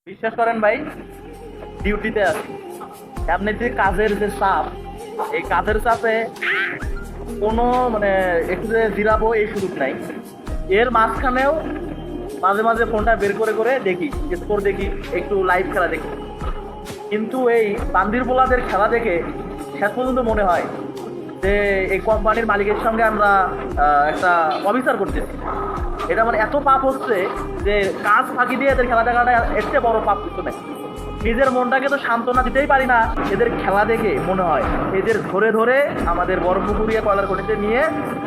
বিশ্বাস করেন ভাই, ডিউটিতে আছি। আপনি যে কাজের যে চাপ, এই কাজের চাপে কোনো মানে একটু যে জিরাবো এই সুযোগ নাই। এর মাঝখানেও মাঝে মাঝে ফোনটা বের করে করে দেখি, স্কোর দেখি, একটু লাইভ খেলা দেখি। কিন্তু এই বান্দির পোলাদের খেলা দেখে শেষ পর্যন্ত মনে হয় যে এই কোম্পানির মালিকের সঙ্গে আমরা একটা অবিচার করতেছি। এটা মানে এত পাপ হচ্ছে যে কাজ ফাঁকি দিয়ে এদের খেলা দেখাটা এর চেয়ে বড় পাপ কিছু নেই। নিজের মনটাকে তো সান্ত্বনা দিতেই পারি না, এদের খেলা দেখে মনে হয় এদের ধরে ধরে আমাদের বড়পুকুরিয়া কয়লার খনিতে নিয়ে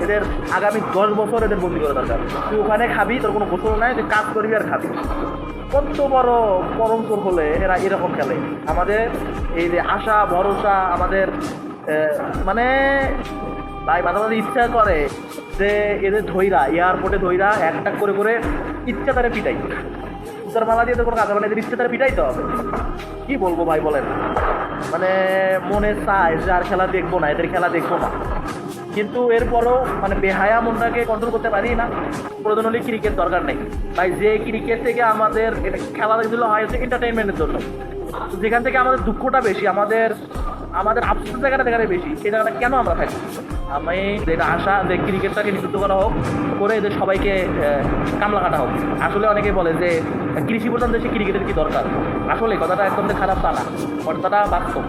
এদের আগামী 10 বছর এদের বন্দি করে দরকার। তুই ওখানে খাবি, তোর কোনো গোসল নাই, তুই কাজ করবি আর খাবি। কত বড় পরমচোর হলে এরা এরকম খেলে। আমাদের এই যে আশা ভরসা আমাদের মানে ভাই মাঝে মাঝে ইচ্ছা করে যে এদের ধইরা এয়ারপোর্টে ধইরা একটা করে করে ইচ্ছা তারা পিটাই। উত্তর মালা দিয়ে তো কোনো কাজ হবে না, এদের ইচ্ছে তারা পিটাইতে হবে। কি বলবো ভাই বলেন, মানে মনে চায় যে আর খেলা দেখবো না, এদের খেলা দেখবো না, কিন্তু এরপরও মানে বেহায়া মনটাকে কন্ট্রোল করতে পারি না। প্রয়োজন হলে ক্রিকেট দরকার নেই ভাই, যে ক্রিকেট থেকে আমাদের এটা খেলা দেখছিল হয় হচ্ছে এন্টারটেনমেন্টের জন্য, যেখান থেকে আমাদের দুঃখটা বেশি, আমাদের আমাদের আফসোস জায়গাটা দেখাটা বেশি, সেই জায়গাটা কেন আমরা থাকি? আমি যেটা আশা যে ক্রিকেটটাকে নিষিদ্ধ করা হোক, করে এদের সবাইকে কামলা কাটা হোক। আসলে অনেকে বলে যে কৃষি প্রধান দেশে ক্রিকেটের কি দরকার, আসলে কথাটা একদম খারাপ তা না, কথাটা বাস্তব।